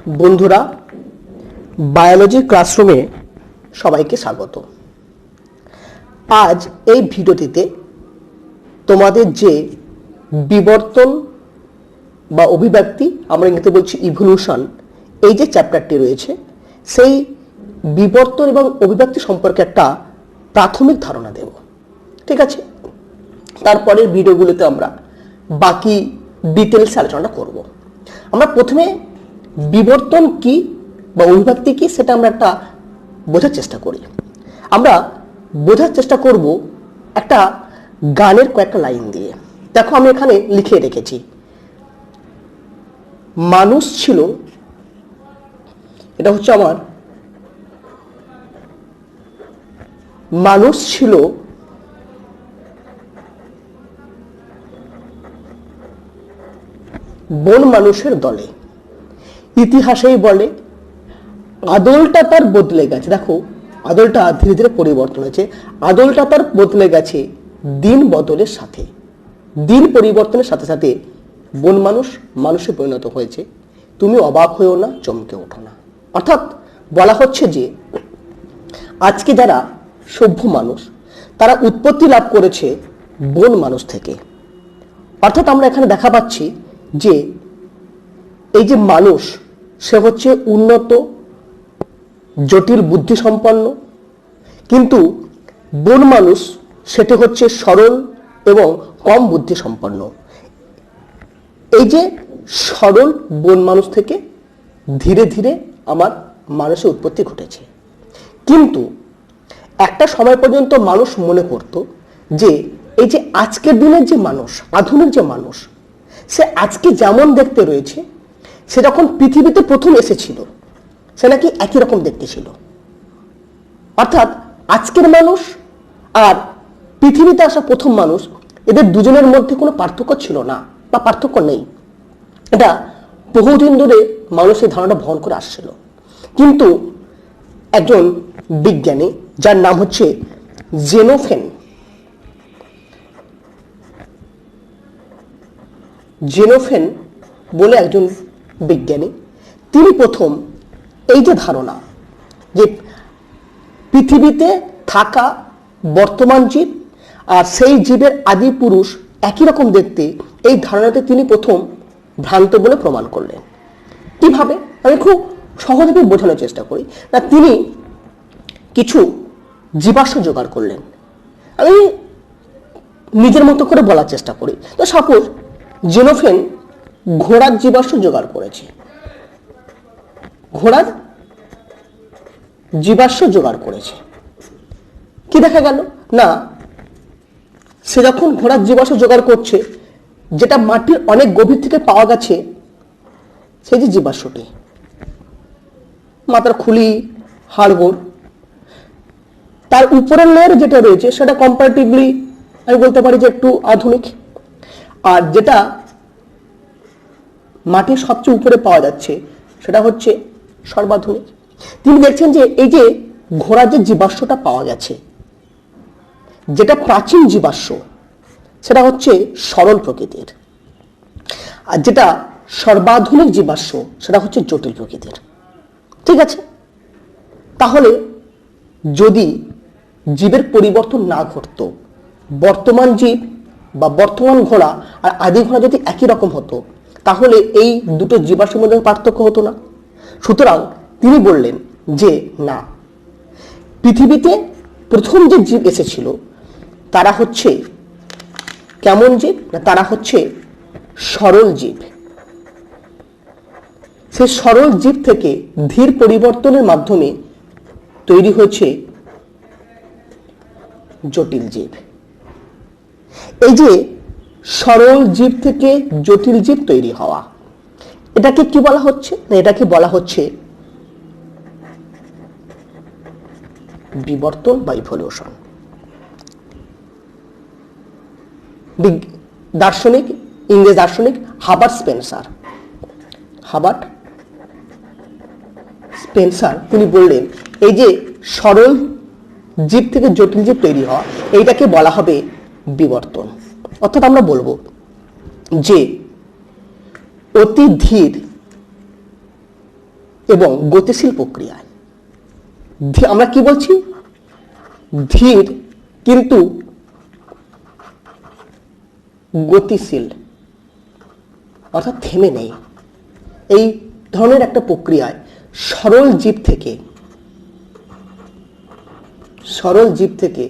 বন্ধুরা, বায়োলজি ক্লাসরুমে সবাইকে স্বাগত। আজ এই ভিডিওটিতে তোমাদের যে বিবর্তন বা অভিব্যক্তি, আমরা ইংরেজিতে বলছি ইভলিউশন, এই যে চ্যাপ্টারটি রয়েছে সেই বিবর্তন এবং অভিব্যক্তি সম্পর্কে একটা প্রাথমিক ধারণা দেব। ঠিক আছে, তারপরের ভিডিওগুলোতে আমরা বাকি ডিটেলস আলোচনা করব। আমরা প্রথমে বিবর্তন কি বা অভিব্যক্তি কি সেটা আমরা একটা বোঝার চেষ্টা করি। আমরা বোঝার চেষ্টা করব একটা গানের কয়েকটা লাইন দিয়ে। দেখো, আমি এখানে লিখে রেখেছি, মানুষ ছিল, এটা হচ্ছে আমার মানুষ ছিল বন মানুষের দলে। ইতিহাসেই বলে আদলটা তার বদলে গেছে। দেখো, আদলটা ধীরে ধীরে পরিবর্তন হয়েছে। আদলটা তার বদলে গেছে দিন বদলের সাথে। দিন পরিবর্তনের সাথে সাথে বন মানুষ মানুষে পরিণত হয়েছে। তুমি অবাক হয়েও না, চমকে ওঠো না। অর্থাৎ বলা হচ্ছে যে আজকে যারা সভ্য মানুষ তারা উৎপত্তি লাভ করেছে বন মানুষ থেকে। অর্থাৎ আমরা এখানে দেখা পাচ্ছি যে এই যে মানুষ, সে হচ্ছে উন্নত জটিল বুদ্ধি সম্পন্ন, কিন্তু বন মানুষ সেটি হচ্ছে সরল এবং কম বুদ্ধি সম্পন্ন। এই যে সরল বন মানুষ থেকে ধীরে ধীরে আমার মানুষের উৎপত্তি ঘটেছে। কিন্তু একটা সময় পর্যন্ত মানুষ মনে করত যে এই যে আজকের দিনের যে মানুষ, আধুনিক যে মানুষ, সে আজকে যেমন দেখতে রয়েছে সে যখন পৃথিবীতে প্রথম এসেছিল সে নাকি একই রকম দেখতে ছিল। অর্থাৎ আজকের মানুষ আর পৃথিবীতে আসা প্রথম মানুষ, এদের দুজনের মধ্যে কোনো পার্থক্য ছিল না বা পার্থক্য নেই। এটা বহুদিন ধরে মানুষ এই ধারণাটা বহন করে আসছিল। কিন্তু একজন বিজ্ঞানী, যার নাম হচ্ছে জেনোফেন বলে একজন বিজ্ঞানী, তিনি প্রথম এই যে ধারণা যে পৃথিবীতে থাকা বর্তমান জীব আর সেই জীবের আদি পুরুষ একই রকম দেখতে, এই ধারণাতে তিনি প্রথম ভ্রান্ত বলে প্রমাণ করলেন। কিভাবে? আমি খুব সহজভাবে বোঝানোর চেষ্টা করি। না, তিনি কিছু জীবাশ্ম জোগাড় করলেন। আমি নিজের মতো করে বলার চেষ্টা করি। তো সাপোজ জেনোফেন ঘোড়ার জীবাশ্ম জোগাড় করেছে, ঘোড়ার জীবাশ্ম জোগাড় করেছে। কি দেখা গেল? না, সে যখন ঘোড়ার জীবাশ্ম জোগাড় করছে, যেটা মাটির অনেক গভীর থেকে পাওয়া গেছে, সেই যে জীবাশ্মটি, মাথার খুলি, হাড়গোড়, তার উপরের লেয়ার যেটা রয়েছে সেটা কম্পারেটিভলি আমি বলতে পারি যে একটু আধুনিক। আর যেটা মাটির সবচেয়ে উপরে পাওয়া যাচ্ছে সেটা হচ্ছে সর্বাধুনিক। তিনি দেখছেন যে এই যে ঘোড়ার যে জীবাশ্মটা পাওয়া গেছে, যেটা প্রাচীন জীবাশ্ম, সেটা হচ্ছে সরল প্রকৃতির, আর যেটা সর্বাধুনিক জীবাশ্ম সেটা হচ্ছে জটিল প্রকৃতির। ঠিক আছে, তাহলে যদি জীবের পরিবর্তন না ঘটতো, বর্তমান জীব বা বর্তমান ঘোড়া আর আদি ঘোড়া যদি একই রকম হতো, তাহলে এই দুটো জীবাশ্মের মধ্যে পার্থক্য হতো না। সুতরাং তিনি বললেন যে না, পৃথিবীতে প্রথম যে জীব এসেছিল তারা হচ্ছে কেমন জীব? না, তারা হচ্ছে সরল জীব। সেই সরল জীব থেকে ধীর পরিবর্তনের মাধ্যমে তৈরি হয়েছে জটিল জীব। এই যে সরল জীব থেকে জটিল জীব তৈরি হওয়া, এটাকে কি বলা হচ্ছে? না, এটাকে বলা হচ্ছে বিবর্তন বা ইভলিউশন। দার্শনিক, ইংরেজ দার্শনিক হাবার্ট স্পেন্সার তিনি বললেন এই যে সরল জীব থেকে জটিল জীব তৈরি হওয়া, এইটাকে বলা হবে বিবর্তন। অর্থাৎ আমরা বলবো যে অতি ধীর এবং গতিশীল প্রক্রিয়ায়। আমরা কি বলছি? ধীর কিন্তু গতিশীল, অর্থাৎ থেমে নেই। এই ধরনের একটা প্রক্রিয়ায় সরল জীব থেকে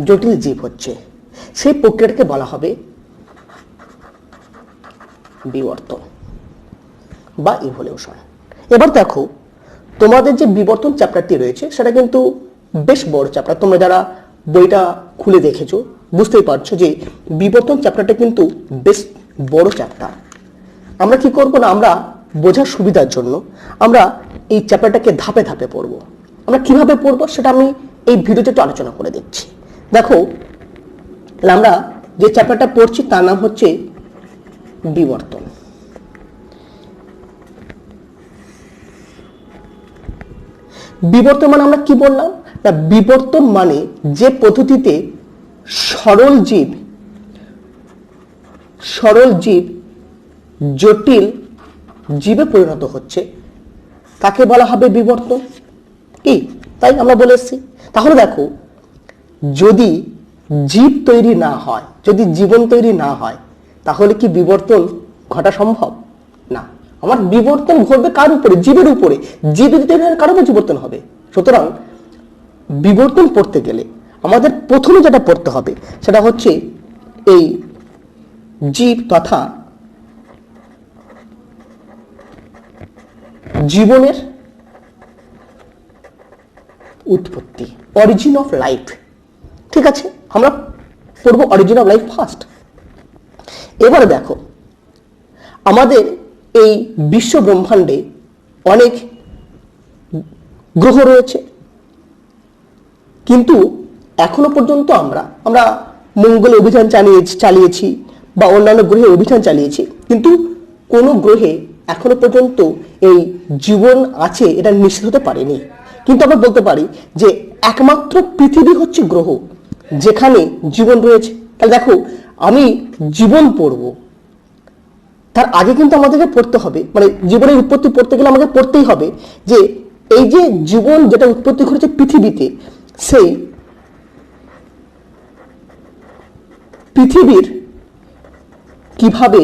জটিল জীব হচ্ছে, সেই প্রক্রিয়াটাকে বলা হবে বিবর্তন বা ইভলিউশন। এবার দেখো, তোমাদের যে বিবর্তন চ্যাপ্টারটি রয়েছে সেটা কিন্তু বেশ বড় চ্যাপ্টার। তোমরা যারা বইটা খুলে দেখেছো বুঝতেই পারছো যে বিবর্তন চ্যাপ্টারটা কিন্তু বেশ বড় চ্যাপ্টার। আমরা কি করব না, আমরা বোঝার সুবিধার জন্য আমরা এই চ্যাপ্টারটাকে ধাপে ধাপে পড়ব। আমরা কিভাবে পড়বো সেটা আমি এই ভিডিওতে একটু আলোচনা করে দিচ্ছি। দেখো, আমরা যে চ্যাপ্টারটা পড়ছি তার নাম হচ্ছে বিবর্তন। বিবর্তন মানে আমরা কি বললাম না, বিবর্তন মানে যে পদ্ধতিতে সরল জীব জটিল জীবে পরিণত হচ্ছে তাকে বলা হবে বিবর্তন। কি তাই আমরা বলে এসেছি। তাহলে দেখো, যদি জীব তৈরি না হয়, যদি জীবন তৈরি না হয়, তাহলে কি বিবর্তন ঘটা সম্ভব না। আমার বিবর্তন ঘটবে কার উপরে? জীবের উপরে। জীব যদি তৈরি হয় কার উপর বিবর্তন হবে? সুতরাং বিবর্তন পড়তে গেলে আমাদের প্রথমে যেটা পড়তে হবে সেটা হচ্ছে এই জীব তথা জীবনের উৎপত্তি, অরিজিন অফ লাইফ। ঠিক আছে, আমরা পড়বো অরিজিন অফ লাইফ ফার্স্ট। এবারে দেখো, আমাদের এই বিশ্ব ব্রহ্মাণ্ডে অনেক গ্রহ রয়েছে, কিন্তু এখনো পর্যন্ত আমরা মঙ্গলে অভিযান চালিয়েছি বা অন্যান্য গ্রহে অভিযান চালিয়েছি, কিন্তু কোনো গ্রহে এখনো পর্যন্ত এই জীবন আছে এটা নিশ্চিত হতে পারেনি। কিন্তু আমরা বলতে পারি যে একমাত্র পৃথিবী হচ্ছে গ্রহ যেখানে জীবন রয়েছে। তাহলে দেখো, আমি জীবন পড়ব, তার আগে কিন্তু আমাদেরকে পড়তে হবে, মানে জীবনের উৎপত্তি পড়তে গেলে আমাকে পড়তেই হবে যে এই যে জীবন যেটা উৎপত্তি ঘটেছে পৃথিবীতে, সেই পৃথিবীর কিভাবে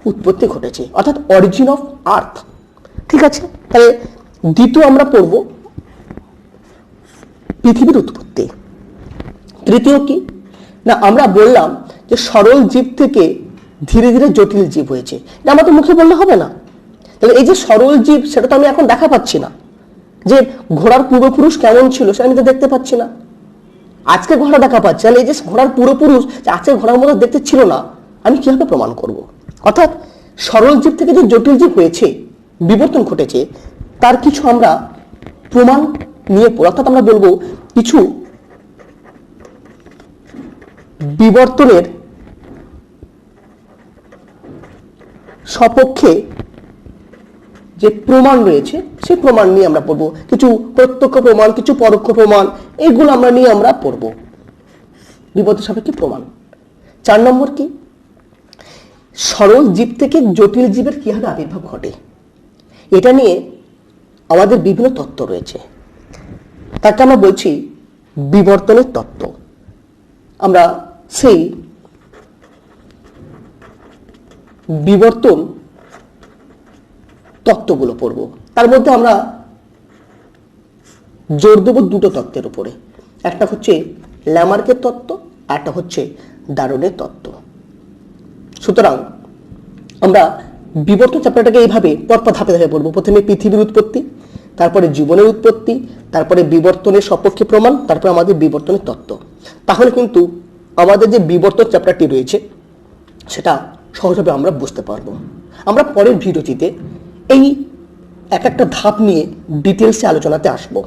উৎপত্তি ঘটেছে, অর্থাৎ অরিজিন অফ আর্থ। ঠিক আছে, তাহলে দ্বিতীয় আমরা পড়ব পৃথিবীর উৎপত্তি। তৃতীয় কি না, আমরা বললাম যে সরল জীব থেকে ধীরে ধীরে জটিল জীব হয়েছে। এটা আমাদের মুখে বললে হবে না। তাহলে এই যে সরল জীব সেটা তো আমি এখন দেখা পাচ্ছি না, যে ঘোড়ার পূর্বপুরুষ কেমন ছিল সেটা আমি তো দেখতে পাচ্ছি না। আজকে ঘোড়া দেখা পাচ্ছি, তাহলে এই যে ঘোড়ার পূর্বপুরুষ আজকে ঘোড়ার মতো দেখতে ছিল না, আমি কিভাবে প্রমাণ করব? অর্থাৎ সরল জীব থেকে যে জটিল জীব হয়েছে, বিবর্তন ঘটেছে, তার কিছু আমরা প্রমাণ নিয়ে পড়ব। অর্থাৎ আমরা বলবো কিছু বিবর্তনের সপক্ষে যে প্রমাণ রয়েছে সেই প্রমাণ নিয়ে আমরা পড়বো। কিছু প্রত্যক্ষ প্রমাণ, কিছু পরোক্ষ প্রমাণ, এইগুলো আমরা নিয়ে আমরা পড়বো বিবর্তন সাপেক্ষে প্রমাণ। 4 নম্বর কি, সরল জীব থেকে জটিল জীবের কিভাবে আবির্ভাব ঘটে, এটা নিয়ে আমাদের বিভিন্ন তত্ত্ব রয়েছে, তাকে আমরা বলছি বিবর্তনের তত্ত্ব। আমরা সেই বিবর্তন তত্ত্বগুলো পড়ব। তার মধ্যে আমরা জোর দেব দুটো তত্ত্বের উপরে, একটা হচ্ছে ল্যামার্কের তত্ত্ব, আর একটা হচ্ছে ডারউইনের তত্ত্ব। সুতরাং আমরা বিবর্তন চ্যাপ্টারটাকে এইভাবে পরপর ধাপে ধাপে পড়বো। প্রথমে পৃথিবীর উৎপত্তি, তারপরে জীবনের উৎপত্তি, তারপরে বিবর্তনের সপক্ষে প্রমাণ, তারপরে আমাদের বিবর্তনের তত্ত্ব। তাহলে কিন্তু আমাদের যে বিবর্তন চ্যাপ্টারটি রয়েছে সেটা সহজভাবে আমরা বুঝতে পারবো। আমরা পরের ভিডিওটিতে এই এক একটা ধাপ নিয়ে ডিটেলসে আলোচনাতে আসবো।